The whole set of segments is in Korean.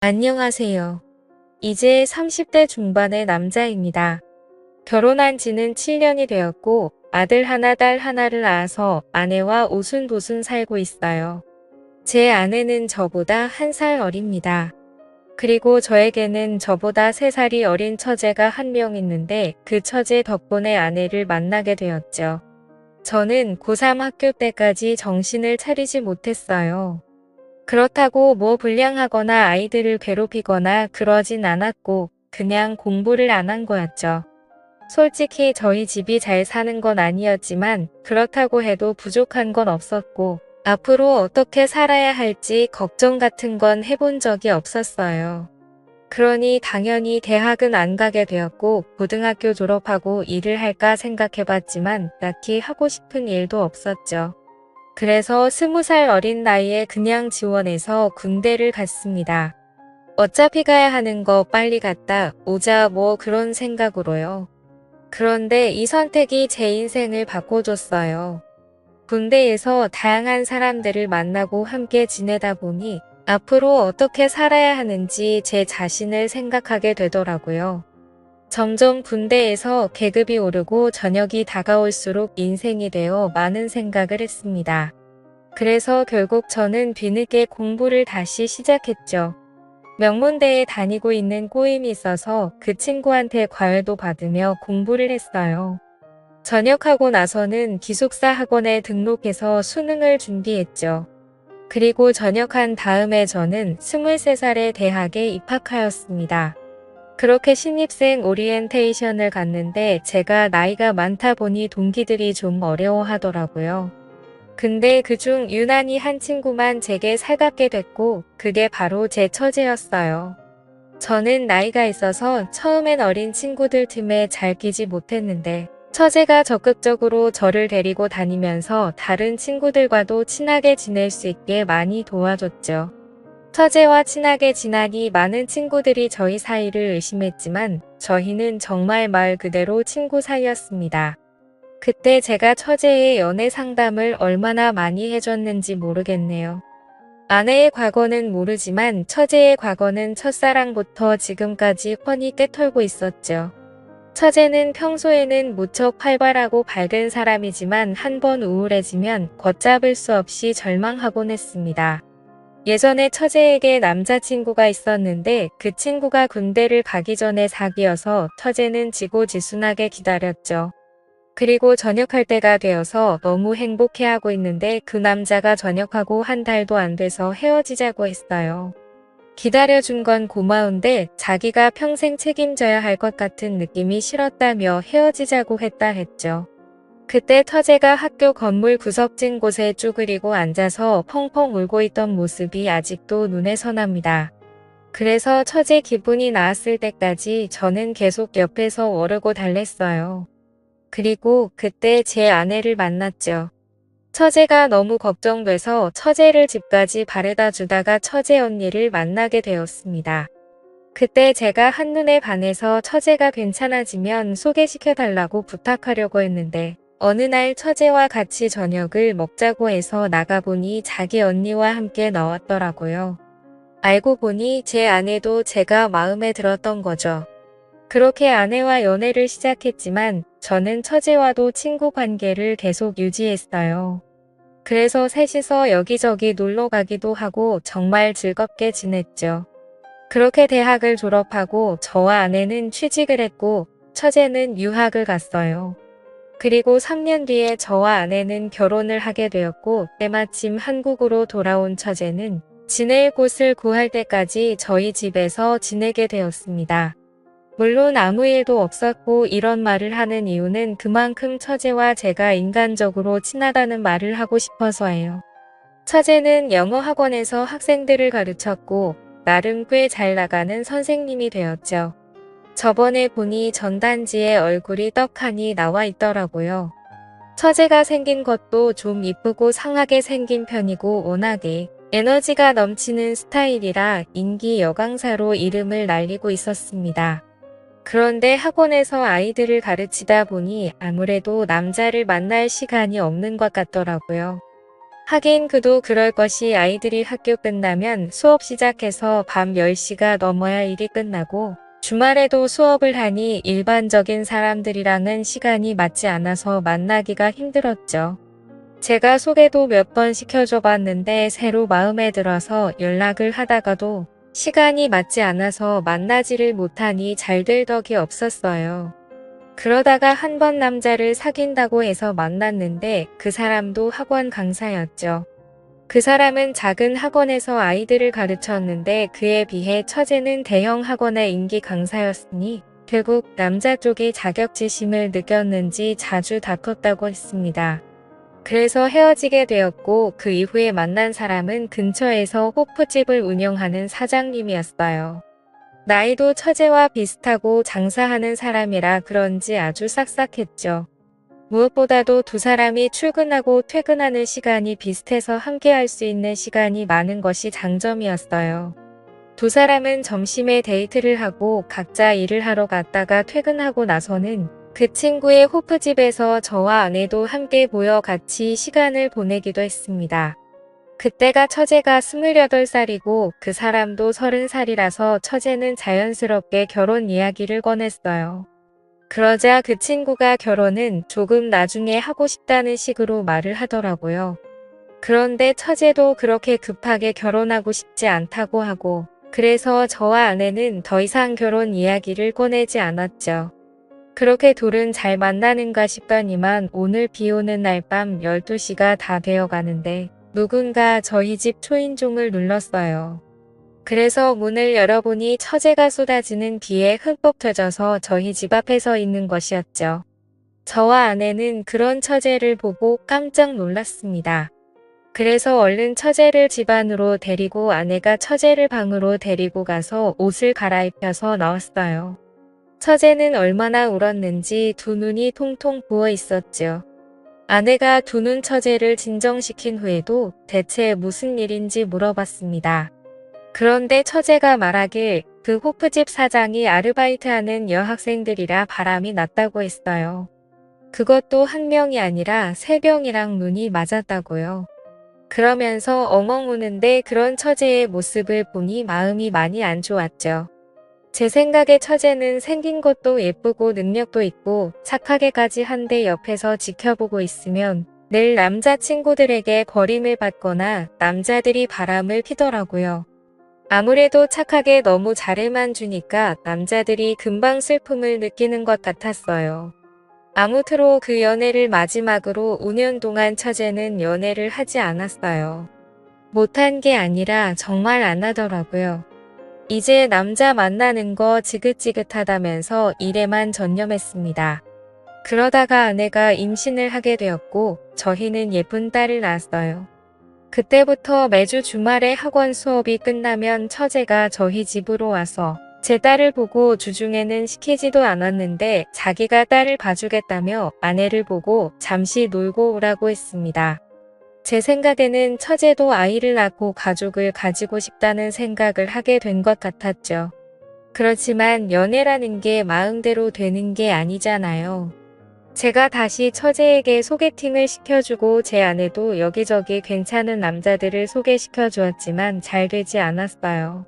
안녕하세요. 이제 30대 중반의 남자입니다. 결혼한 지는 7년이 되었고 아들 하나 딸 하나를 낳아서 아내와 오순도순 살고 있어요. 제 아내는 저보다 1살 어립니다. 그리고 저에게는 저보다 3살이 어린 처제가 한 명 있는데 그 처제 덕분에 아내를 만나게 되었죠. 저는 고3 학교 때까지 정신을 차리지 못했어요. 그렇다고 뭐 불량하거나 아이들을 괴롭히거나 그러진 않았고 그냥 공부를 안 한 거였죠. 솔직히 저희 집이 잘 사는 건 아니었지만 그렇다고 해도 부족한 건 없었고 앞으로 어떻게 살아야 할지 걱정 같은 건 해본 적이 없었어요. 그러니 당연히 대학은 안 가게 되었고 고등학교 졸업하고 일을 할까 생각해봤지만 딱히 하고 싶은 일도 없었죠. 그래서 20살 어린 나이에 그냥 지원해서 군대를 갔습니다. 어차피 가야 하는 거 빨리 갔다 오자 뭐 그런 생각으로요. 그런데 이 선택이 제 인생을 바꿔줬어요. 군대에서 다양한 사람들을 만나고 함께 지내다 보니 앞으로 어떻게 살아야 하는지 제 자신을 생각하게 되더라고요. 점점 군대에서 계급이 오르고 저녁이 다가올수록 인생이 되어 많은 생각을 했습니다. 그래서 결국 저는 뒤늦게 공부를 다시 시작했죠. 명문대에 다니고 있는 꼬임이 있어서 그 친구한테 과외도 받으며 공부를 했어요. 전역하고 나서는 기숙사 학원에 등록해서 수능을 준비했죠. 그리고 전역한 다음에 저는 23살에 대학에 입학하였습니다. 그렇게 신입생 오리엔테이션을 갔는데 제가 나이가 많다 보니 동기들이 좀 어려워하더라고요. 근데 그중 유난히 한 친구만 제게 살갑게 됐고 그게 바로 제 처제였어요. 저는 나이가 있어서 처음엔 어린 친구들 틈에 잘 끼지 못했는데 처제가 적극적으로 저를 데리고 다니면서 다른 친구들과도 친하게 지낼 수 있게 많이 도와줬죠. 처제와 친하게 지나니 많은 친구들이 저희 사이를 의심했지만 저희는 정말 말 그대로 친구 사이였습니다. 그때 제가 처제의 연애 상담을 얼마나 많이 해줬는지 모르겠네요. 아내의 과거는 모르지만 처제의 과거는 첫사랑부터 지금까지 훤히 꿰털고 있었죠. 처제는 평소에는 무척 활발하고 밝은 사람이지만 한번 우울해지면 걷잡을 수 없이 절망하곤 했습니다. 예전에 처제에게 남자친구가 있었는데 그 친구가 군대를 가기 전에 사귀어서 처제는 지고지순하게 기다렸죠. 그리고 전역할 때가 되어서 너무 행복해하고 있는데 그 남자가 전역하고 한 달도 안 돼서 헤어지자고 했어요. 기다려준 건 고마운데 자기가 평생 책임져야 할 것 같은 느낌이 싫었다며 헤어지자고 했죠. 그때 처제가 학교 건물 구석진 곳에 쭈그리고 앉아서 펑펑 울고 있던 모습이 아직도 눈에 선합니다. 그래서 처제 기분이 나았을 때까지 저는 계속 옆에서 어르고 달랬어요. 그리고 그때 제 아내를 만났죠. 처제가 너무 걱정돼서 처제를 집까지 바래다 주다가 처제 언니를 만나게 되었습니다. 그때 제가 한눈에 반해서 처제가 괜찮아지면 소개시켜달라고 부탁하려고 했는데 어느 날 처제와 같이 저녁을 먹자고 해서 나가보니 자기 언니와 함께 나왔더라고요. 알고 보니 제 아내도 제가 마음에 들었던 거죠. 그렇게 아내와 연애를 시작했지만 저는 처제와도 친구 관계를 계속 유지했어요. 그래서 셋이서 여기저기 놀러 가기도 하고 정말 즐겁게 지냈죠. 그렇게 대학을 졸업하고 저와 아내는 취직을 했고 처제는 유학을 갔어요. 그리고 3년 뒤에 저와 아내는 결혼을 하게 되었고 때마침 한국으로 돌아온 처제는 지낼 곳을 구할 때까지 저희 집에서 지내게 되었습니다. 물론 아무 일도 없었고 이런 말을 하는 이유는 그만큼 처제와 제가 인간적으로 친하다는 말을 하고 싶어서예요. 처제는 영어 학원에서 학생들을 가르쳤고 나름 꽤 잘 나가는 선생님이 되었죠. 저번에 보니 전단지에 얼굴이 떡하니 나와 있더라고요. 처제가 생긴 것도 좀 이쁘고 상하게 생긴 편이고 워낙에 에너지가 넘치는 스타일이라 인기 여강사로 이름을 날리고 있었습니다. 그런데 학원에서 아이들을 가르치다 보니 아무래도 남자를 만날 시간이 없는 것 같더라고요. 하긴 그도 그럴 것이 아이들이 학교 끝나면 수업 시작해서 밤 10시가 넘어야 일이 끝나고 주말에도 수업을 하니 일반적인 사람들이랑은 시간이 맞지 않아서 만나기가 힘들었죠. 제가 소개도 몇 번 시켜줘 봤는데 새로 마음에 들어서 연락을 하다가도 시간이 맞지 않아서 만나지를 못하니 잘 될 덕이 없었어요. 그러다가 한 번 남자를 사귄다고 해서 만났는데 그 사람도 학원 강사였죠. 그 사람은 작은 학원에서 아이들을 가르쳤는데 그에 비해 처제는 대형 학원의 인기 강사였으니 결국 남자 쪽이 자격지심을 느꼈는지 자주 다퉜다고 했습니다. 그래서 헤어지게 되었고 그 이후에 만난 사람은 근처에서 호프집을 운영하는 사장님이었어요. 나이도 처제와 비슷하고 장사하는 사람이라 그런지 아주 싹싹했죠. 무엇보다도 두 사람이 출근하고 퇴근하는 시간이 비슷해서 함께할 수 있는 시간이 많은 것이 장점이었어요. 두 사람은 점심에 데이트를 하고 각자 일을 하러 갔다가 퇴근하고 나서는 그 친구의 호프집에서 저와 아내도 함께 모여 같이 시간을 보내기도 했습니다. 그때가 처제가 28살이고 그 사람도 30살이라서 처제는 자연스럽게 결혼 이야기를 꺼냈어요. 그러자 그 친구가 결혼은 조금 나중에 하고 싶다는 식으로 말을 하더라고요. 그런데 처제도 그렇게 급하게 결혼하고 싶지 않다고 하고 그래서 저와 아내는 더 이상 결혼 이야기를 꺼내지 않았죠. 그렇게 둘은 잘 만나는가 싶더니만 오늘 비 오는 날 밤 12시가 다 되어 가는데 누군가 저희 집 초인종을 눌렀어요. 그래서 문을 열어보니 처제가 쏟아지는 비에 흠뻑 터져서 저희 집 앞에 서 있는 것이었죠. 저와 아내는 그런 처제를 보고 깜짝 놀랐습니다. 그래서 얼른 처제를 집 안으로 데리고 아내가 처제를 방으로 데리고 가서 옷을 갈아입혀서 나왔어요. 처제는 얼마나 울었는지 두 눈이 통통 부어 있었죠. 아내가 두 눈 처제를 진정시킨 후에도 대체 무슨 일인지 물어봤습니다. 그런데 처제가 말하길 그 호프집 사장이 아르바이트하는 여학생들이라 바람이 났다고 했어요. 그것도 한 명이 아니라 세 명이랑 눈이 맞았다고요. 그러면서 엉엉 우는데 그런 처제의 모습을 보니 마음이 많이 안 좋았죠. 제 생각에 처제는 생긴 것도 예쁘고 능력도 있고 착하게까지 한데 옆에서 지켜보고 있으면 늘 남자친구들에게 버림을 받거나 남자들이 바람을 피더라고요. 아무래도 착하게 너무 잘해만 주니까 남자들이 금방 슬픔을 느끼는 것 같았어요. 아무쪼록 그 연애를 마지막으로 5년 동안 처제는 연애를 하지 않았어요. 못한 게 아니라 정말 안 하더라고요. 이제 남자 만나는 거 지긋지긋하다면서 일에만 전념했습니다. 그러다가 아내가 임신을 하게 되었고 저희는 예쁜 딸을 낳았어요. 그때부터 매주 주말에 학원 수업이 끝나면 처제가 저희 집으로 와서 제 딸을 보고 주중에는 시키지도 않았는데 자기가 딸을 봐주겠다며 아내를 보고 잠시 놀고 오라고 했습니다. 제 생각에는 처제도 아이를 낳고 가족을 가지고 싶다는 생각을 하게 된 것 같았죠. 그렇지만 연애라는 게 마음대로 되는 게 아니잖아요. 제가 다시 처제에게 소개팅을 시켜주고 제 아내도 여기저기 괜찮은 남자들을 소개시켜 주었지만 잘 되지 않았어요.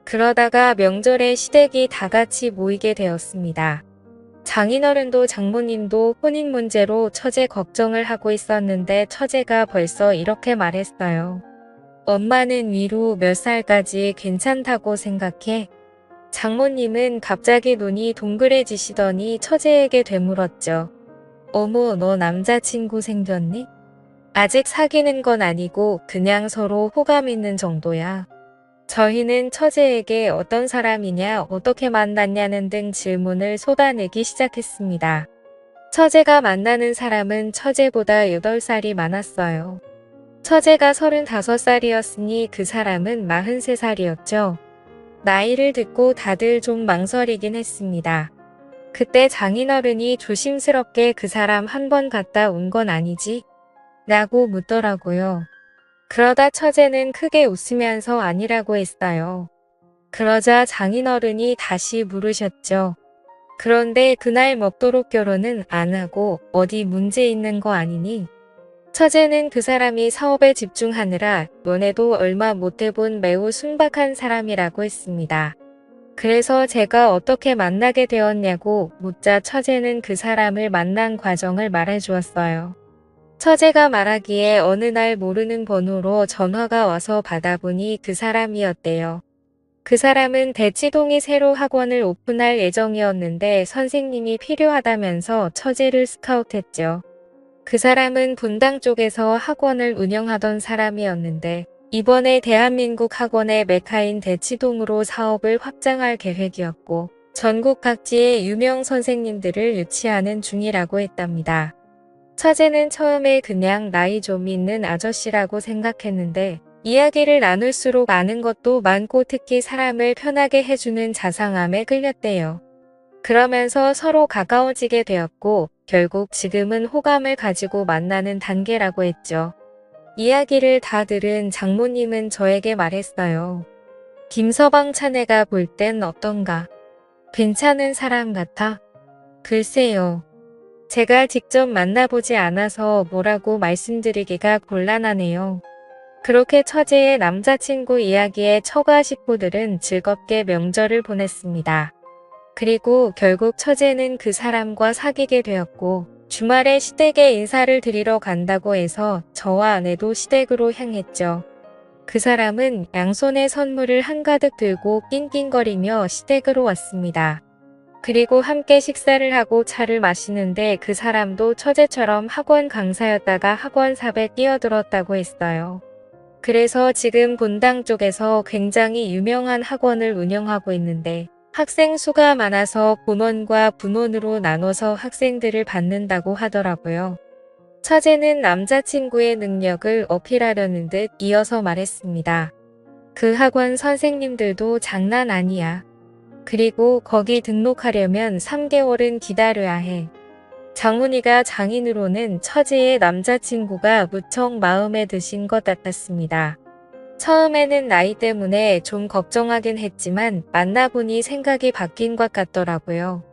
그러다가 명절에 시댁이 다 같이 모이게 되었습니다. 장인어른도 장모님도 혼인 문제로 처제 걱정을 하고 있었는데 처제가 벌써 이렇게 말했어요. 엄마는 위로 몇 살까지 괜찮다고 생각해? 장모님은 갑자기 눈이 동그래지시더니 처제에게 되물었죠. 어머, 너 남자친구 생겼니? 아직 사귀는 건 아니고 그냥 서로 호감 있는 정도야. 저희는 처제에게 어떤 사람이냐, 어떻게 만났냐는 등 질문을 쏟아내기 시작했습니다. 처제가 만나는 사람은 처제보다 8살이 많았어요. 처제가 35살이었으니 그 사람은 43살이었죠. 나이를 듣고 다들 좀 망설이긴 했습니다. 그때 장인어른이 조심스럽게 그 사람 한 번 갔다 온 건 아니지? 라고 묻더라고요. 그러다 처제는 크게 웃으면서 아니라고 했어요. 그러자 장인어른이 다시 물으셨죠. 그런데 그날 먹도록 결혼은 안 하고 어디 문제 있는 거 아니니? 처제는 그 사람이 사업에 집중하느라 연애도 얼마 못 해본 매우 순박한 사람이라고 했습니다. 그래서 제가 어떻게 만나게 되었냐고 묻자 처제는 그 사람을 만난 과정을 말해 주었어요. 처제가 말하기에 어느 날 모르는 번호로 전화가 와서 받아보니 그 사람이었대요. 그 사람은 대치동이 새로 학원을 오픈할 예정이었는데 선생님이 필요하다면서 처제를 스카우트했죠. 그 사람은 분당 쪽에서 학원을 운영하던 사람이었는데 이번에 대한민국 학원의 메카인 대치동으로 사업을 확장할 계획이었고 전국 각지의 유명 선생님들을 유치하는 중이라고 했답니다. 처제는 처음에 그냥 나이 좀 있는 아저씨라고 생각했는데 이야기를 나눌수록 아는 것도 많고 특히 사람을 편하게 해주는 자상함에 끌렸대요. 그러면서 서로 가까워지게 되었고 결국 지금은 호감을 가지고 만나는 단계라고 했죠. 이야기를 다 들은 장모님은 저에게 말했어요. 김서방 차내가 볼 땐 어떤가? 괜찮은 사람 같아? 글쎄요. 제가 직접 만나보지 않아서 뭐라고 말씀드리기가 곤란하네요. 그렇게 처제의 남자친구 이야기에 처가 식구들은 즐겁게 명절을 보냈습니다. 그리고 결국 처제는 그 사람과 사귀게 되었고 주말에 시댁에 인사를 드리러 간다고 해서 저와 아내도 시댁으로 향했죠. 그 사람은 양손에 선물을 한가득 들고 낑낑거리며 시댁으로 왔습니다. 그리고 함께 식사를 하고 차를 마시는데 그 사람도 처제처럼 학원 강사였다가 학원 사업에 뛰어들었다고 했어요. 그래서 지금 본당 쪽에서 굉장히 유명한 학원을 운영하고 있는데 학생 수가 많아서 본원과 분원으로 나눠서 학생들을 받는다고 하더라고요. 처제는 남자친구의 능력을 어필하려는 듯 이어서 말했습니다. 그 학원 선생님들도 장난 아니야. 그리고 거기 등록하려면 3개월은 기다려야 해. 장모니가 장인으로는 처제의 남자친구가 무척 마음에 드신 것 같았습니다. 처음에는 나이 때문에 좀 걱정하긴 했지만 만나보니 생각이 바뀐 것 같더라고요.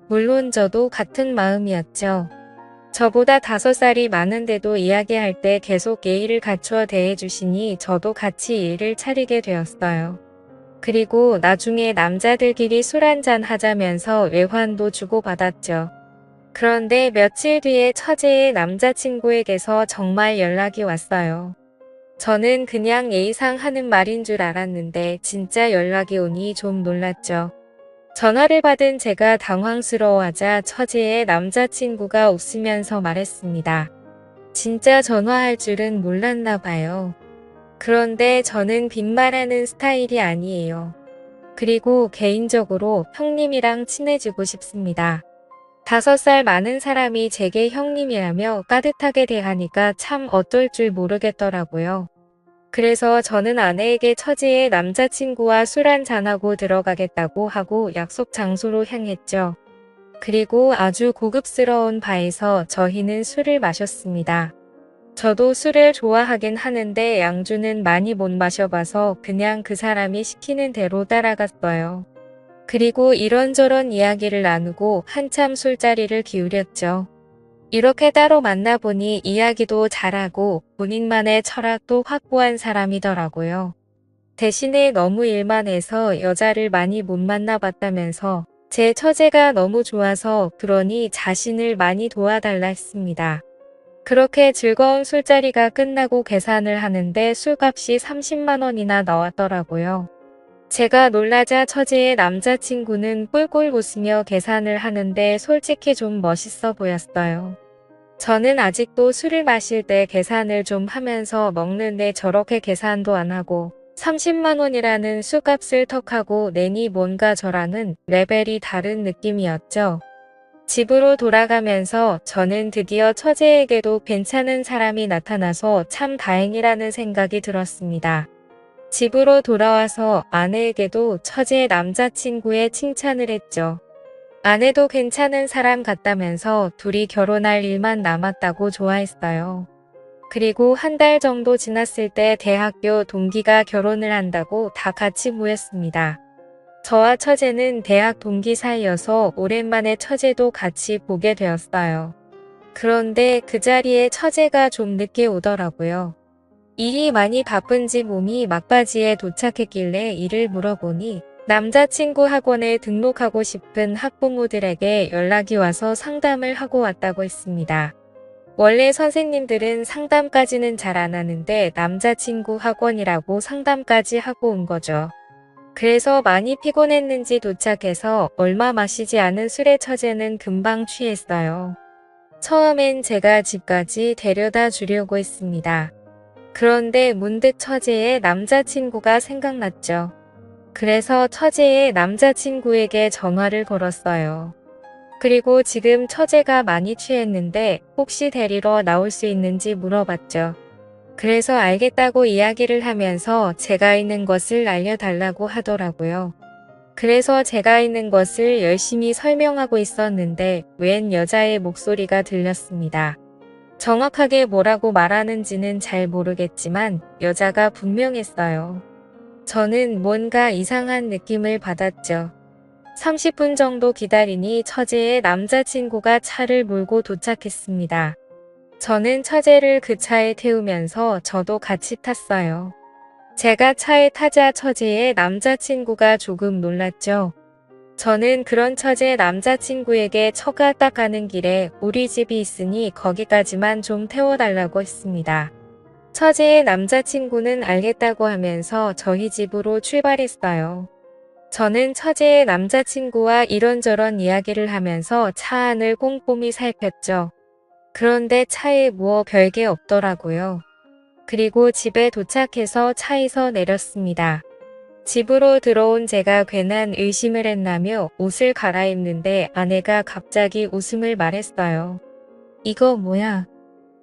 물론 저도 같은 마음이었죠. 저보다 5살이 많은데도 이야기할 때 계속 예의를 갖추어 대해주시니 저도 같이 예의를 차리게 되었어요. 그리고 나중에 남자들끼리 술 한잔 하자면서 외환도 주고받았죠. 그런데 며칠 뒤에 처제의 남자친구에게서 정말 연락이 왔어요. 저는 그냥 예의상 하는 말인 줄 알았는데 진짜 연락이 오니 좀 놀랐죠. 전화를 받은 제가 당황스러워하자 처제의 남자친구가 웃으면서 말했습니다. 진짜 전화할 줄은 몰랐나 봐요. 그런데 저는 빈말하는 스타일이 아니에요. 그리고 개인적으로 형님이랑 친해지고 싶습니다. 5살 많은 사람이 제게 형님이라며 따뜻하게 대하니까 참 어떨 줄 모르겠더라고요. 그래서 저는 아내에게 처제의 남자친구와 술 한잔하고 들어가겠다고 하고 약속 장소로 향했죠. 그리고 아주 고급스러운 바에서 저희는 술을 마셨습니다. 저도 술을 좋아하긴 하는데 양주는 많이 못 마셔봐서 그냥 그 사람이 시키는 대로 따라갔어요. 그리고 이런저런 이야기를 나누고 한참 술자리를 기울였죠. 이렇게 따로 만나보니 이야기도 잘하고 본인만의 철학도 확고한 사람이더라고요. 대신에 너무 일만 해서 여자를 많이 못 만나봤다면서 제 처제가 너무 좋아서 그러니 자신을 많이 도와달라 했습니다. 그렇게 즐거운 술자리가 끝나고 계산을 하는데 술값이 30만 원이나 나왔더라고요. 제가 놀라자 처제의 남자친구는 꿀꿀 웃으며 계산을 하는데 솔직히 좀 멋있어 보였어요. 저는 아직도 술을 마실 때 계산을 좀 하면서 먹는데 저렇게 계산도 안 하고 30만 원이라는 술값을 턱하고 내니 뭔가 저랑은 레벨이 다른 느낌이었죠. 집으로 돌아가면서 저는 드디어 처제에게도 괜찮은 사람이 나타나서 참 다행이라는 생각이 들었습니다. 집으로 돌아와서 아내에게도 처제 남자친구의 칭찬을 했죠. 아내도 괜찮은 사람 같다면서 둘이 결혼할 일만 남았다고 좋아했어요. 그리고 한 달 정도 지났을 때 대학교 동기가 결혼을 한다고 다 같이 모였습니다. 저와 처제는 대학 동기 사이여서 오랜만에 처제도 같이 보게 되었어요. 그런데 그 자리에 처제가 좀 늦게 오더라고요. 일이 많이 바쁜지 몸이 막바지에 도착했길래 일을 물어보니 남자친구 학원에 등록하고 싶은 학부모들에게 연락이 와서 상담을 하고 왔다고 했습니다. 원래 선생님들은 상담까지는 잘 안 하는데 남자친구 학원이라고 상담까지 하고 온 거죠. 그래서 많이 피곤했는지 도착해서 얼마 마시지 않은 술에 처제는 금방 취했어요. 처음엔 제가 집까지 데려다 주려고 했습니다. 그런데 문득 처제의 남자친구가 생각났죠. 그래서 처제의 남자친구에게 전화를 걸었어요. 그리고 지금 처제가 많이 취했는데 혹시 데리러 나올 수 있는지 물어봤죠. 그래서 알겠다고 이야기를 하면서 제가 있는 것을 알려달라고 하더라고요. 그래서 제가 있는 것을 열심히 설명하고 있었는데 웬 여자의 목소리가 들렸습니다. 정확하게 뭐라고 말하는지는 잘 모르겠지만 여자가 분명했어요. 저는 뭔가 이상한 느낌을 받았죠. 30분 정도 기다리니 처제의 남자친구가 차를 몰고 도착했습니다. 저는 처제를 그 차에 태우면서 저도 같이 탔어요. 제가 차에 타자 처제의 남자친구가 조금 놀랐죠. 저는 그런 처제 남자친구에게 처가 딱 가는 길에 우리 집이 있으니 거기까지만 좀 태워달라고 했습니다. 처제의 남자친구는 알겠다고 하면서 저희 집으로 출발했어요. 저는 처제의 남자친구와 이런저런 이야기를 하면서 차 안을 꼼꼼히 살폈죠. 그런데 차에 뭐 별게 없더라고요. 그리고 집에 도착해서 차에서 내렸습니다. 집으로 들어온 제가 괜한 의심을 했나며 옷을 갈아입는데 아내가 갑자기 웃음을 말했어요. 이거 뭐야?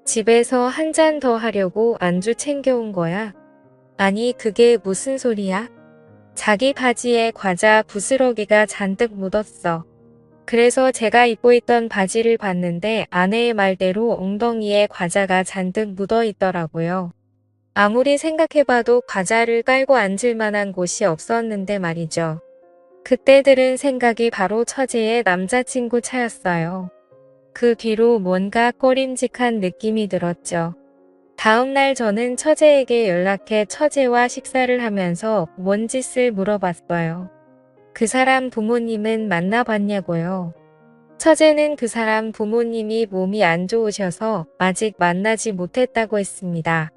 집에서 한 잔 더 하려고 안주 챙겨온 거야? 아니 그게 무슨 소리야? 자기 바지에 과자 부스러기가 잔뜩 묻었어. 그래서 제가 입고 있던 바지를 봤는데 아내의 말대로 엉덩이에 과자가 잔뜩 묻어 있더라고요. 아무리 생각해봐도 과자를 깔고 앉을 만한 곳이 없었는데 말이죠. 그때 들은 생각이 바로 처제의 남자친구 차였어요. 그 뒤로 뭔가 꺼림직한 느낌이 들었죠. 다음날 저는 처제에게 연락해 처제와 식사를 하면서 뭔 짓을 물어봤어요. 그 사람 부모님은 만나봤냐고요. 처제는 그 사람 부모님이 몸이 안 좋으셔서 아직 만나지 못했다고 했습니다.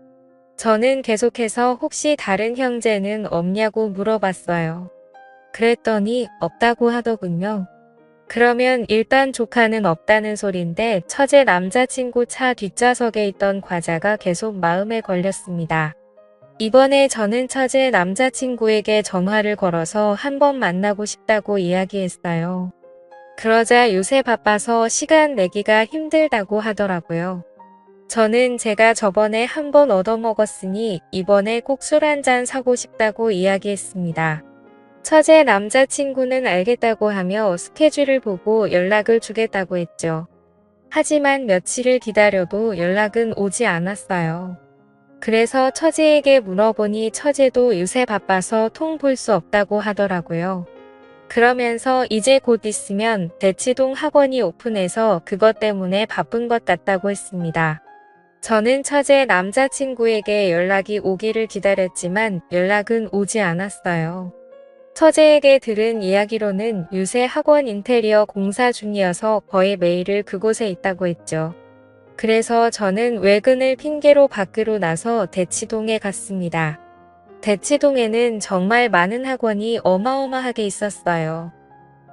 저는 계속해서 혹시 다른 형제는 없냐고 물어봤어요. 그랬더니 없다고 하더군요. 그러면 일단 조카는 없다는 소린데 처제 남자친구 차 뒷좌석에 있던 과자가 계속 마음에 걸렸습니다. 이번에 저는 처제 남자친구에게 전화를 걸어서 한번 만나고 싶다고 이야기했어요. 그러자 요새 바빠서 시간 내기가 힘들다고 하더라고요. 저는 제가 저번에 한번 얻어먹었으니 이번에 꼭 술 한잔 사고 싶다고 이야기했습니다. 처제 남자친구는 알겠다고 하며 스케줄을 보고 연락을 주겠다고 했죠. 하지만 며칠을 기다려도 연락은 오지 않았어요. 그래서 처제에게 물어보니 처제도 요새 바빠서 통 볼 수 없다고 하더라고요. 그러면서 이제 곧 있으면 대치동 학원이 오픈해서 그것 때문에 바쁜 것 같다고 했습니다. 저는 처제 남자친구에게 연락이 오기를 기다렸지만 연락은 오지 않았어요. 처제에게 들은 이야기로는 요새 학원 인테리어 공사 중이어서 거의 매일을 그곳에 있다고 했죠. 그래서 저는 외근을 핑계로 밖으로 나서 대치동에 갔습니다. 대치동에는 정말 많은 학원이 어마어마하게 있었어요.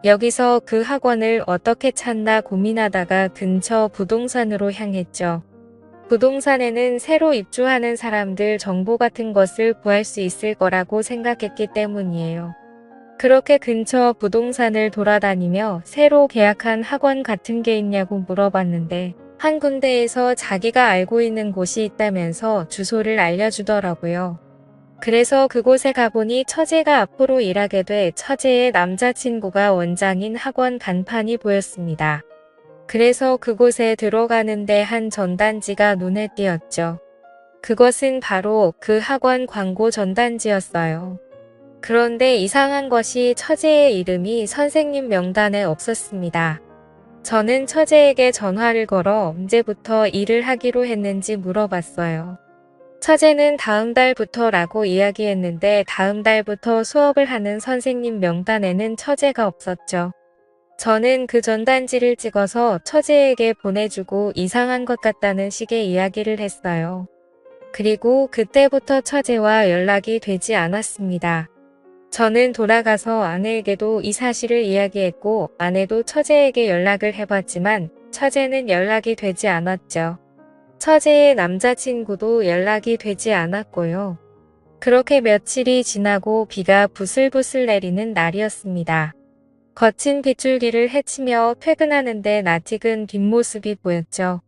여기서 그 학원을 어떻게 찾나 고민하다가 근처 부동산으로 향했죠. 부동산에는 새로 입주하는 사람들 정보 같은 것을 구할 수 있을 거라고 생각했기 때문이에요. 그렇게 근처 부동산을 돌아다니며 새로 계약한 학원 같은 게 있냐고 물어봤는데 한 군데에서 자기가 알고 있는 곳이 있다면서 주소를 알려주더라고요. 그래서 그곳에 가보니 처제가 앞으로 일하게 돼 처제의 남자친구가 원장인 학원 간판이 보였습니다. 그래서 그곳에 들어가는데 한 전단지가 눈에 띄었죠. 그것은 바로 그 학원 광고 전단지였어요. 그런데 이상한 것이 처제의 이름이 선생님 명단에 없었습니다. 저는 처제에게 전화를 걸어 언제부터 일을 하기로 했는지 물어봤어요. 처제는 다음 달부터라고 이야기했는데 다음 달부터 수업을 하는 선생님 명단에는 처제가 없었죠. 저는 그 전단지를 찍어서 처제에게 보내주고 이상한 것 같다는 식의 이야기를 했어요. 그리고 그때부터 처제와 연락이 되지 않았습니다. 저는 돌아가서 아내에게도 이 사실을 이야기했고 아내도 처제에게 연락을 해봤지만 처제는 연락이 되지 않았죠. 처제의 남자친구도 연락이 되지 않았고요. 그렇게 며칠이 지나고 비가 부슬부슬 내리는 날이었습니다. 거친 빗줄기를 헤치며 퇴근하는데 낯익은 뒷모습이 보였죠.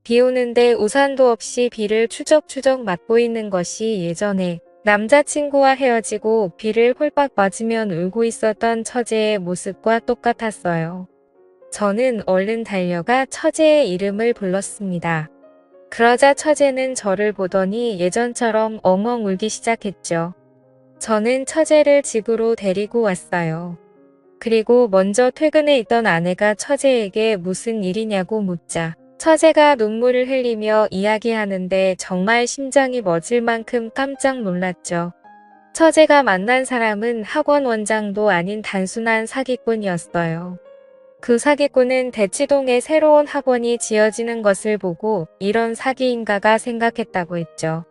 비 오는데 우산도 없이 비를 추적추적 맞고 있는 것이 예전에 남자친구와 헤어지고 비를 홀딱 맞으면 울고 있었던 처제의 모습과 똑같았어요. 저는 얼른 달려가 처제의 이름을 불렀습니다. 그러자 처제는 저를 보더니 예전처럼 엉엉 울기 시작했죠. 저는 처제를 집으로 데리고 왔어요. 그리고 먼저 퇴근해 있던 아내가 처제에게 무슨 일이냐고 묻자 처제가 눈물을 흘리며 이야기하는데 정말 심장이 멎을 만큼 깜짝 놀랐죠. 처제가 만난 사람은 학원 원장도 아닌 단순한 사기꾼이었어요. 그 사기꾼은 대치동에 새로운 학원이 지어지는 것을 보고 이런 사기인가가 생각했다고 했죠.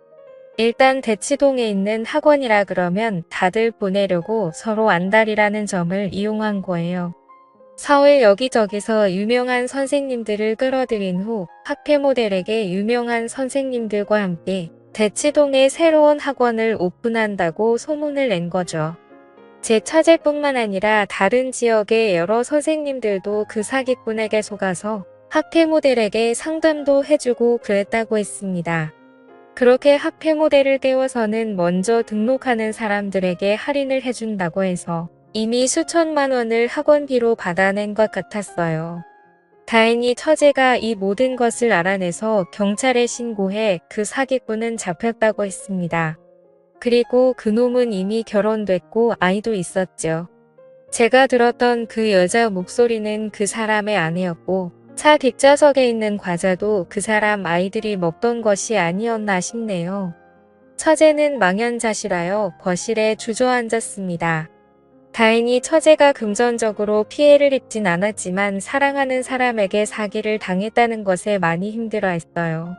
일단 대치동에 있는 학원이라 그러면 다들 보내려고 서로 안달이라는 점을 이용한 거예요. 서울 여기저기서 유명한 선생님들을 끌어들인 후 학회 모델에게 유명한 선생님들과 함께 대치동에 새로운 학원을 오픈한다고 소문을 낸 거죠. 제 처제뿐만 아니라 다른 지역의 여러 선생님들도 그 사기꾼에게 속아서 학회 모델에게 상담도 해주고 그랬다고 했습니다. 그렇게 학회 모델을 떼워서는 먼저 등록하는 사람들에게 할인을 해준다고 해서 이미 수천만 원을 학원비로 받아낸 것 같았어요. 다행히 처제가 이 모든 것을 알아내서 경찰에 신고해 그 사기꾼은 잡혔다고 했습니다. 그리고 그놈은 이미 결혼됐고 아이도 있었죠. 제가 들었던 그 여자 목소리는 그 사람의 아내였고 차 뒷좌석에 있는 과자도 그 사람 아이들이 먹던 것이 아니었나 싶네요. 처제는 망연자실하여 거실에 주저앉았습니다. 다행히 처제가 금전적으로 피해를 입진 않았지만 사랑하는 사람에게 사기를 당했다는 것에 많이 힘들어했어요.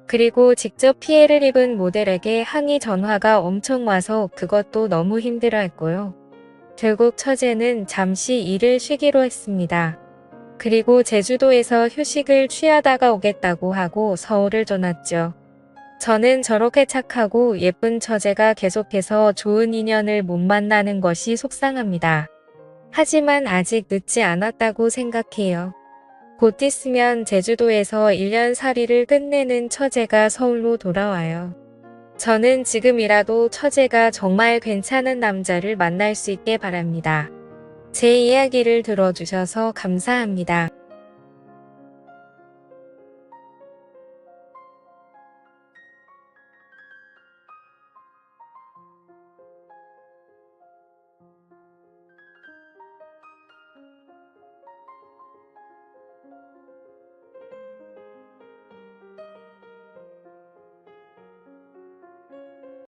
그리고 직접 피해를 입은 모델에게 항의 전화가 엄청 와서 그것도 너무 힘들어했고요. 결국 처제는 잠시 일을 쉬기로 했습니다. 그리고 제주도에서 휴식을 취하다가 오겠다고 하고 서울을 떠났죠. 저는 저렇게 착하고 예쁜 처제가 계속해서 좋은 인연을 못 만나는 것이 속상합니다. 하지만 아직 늦지 않았다고 생각해요. 곧 있으면 제주도에서 1년 살이를 끝내는 처제가 서울로 돌아와요. 저는 지금이라도 처제가 정말 괜찮은 남자를 만날 수 있게 바랍니다. 제 이야기를 들어주셔서 감사합니다.